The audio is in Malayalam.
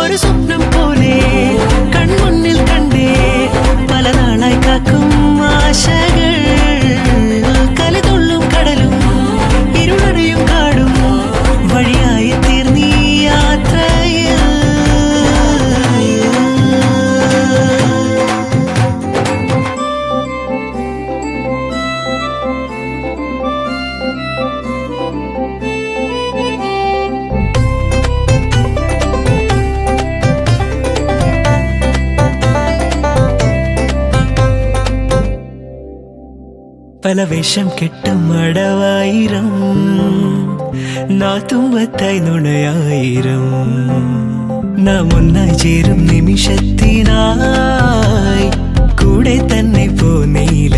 ഒരു സ്വപ്നം പോലെ കൺമുന്നിൽ കണ്ടേ പല നാളായി കാക്കും ആശകൾ കലിതുള്ളും കടലും ഇരുളറിയും കാടും വഴിയായി തീർന്നീ യാത്രയിൽ. പല വേഷം കെട്ടും അടവായിരം നാത്തുമ്പത്തായി നുണയായിരം നാം ഒന്നായി ചേരും നിമിഷത്തിനായി കൂടെ തന്നെ പോന്നീല.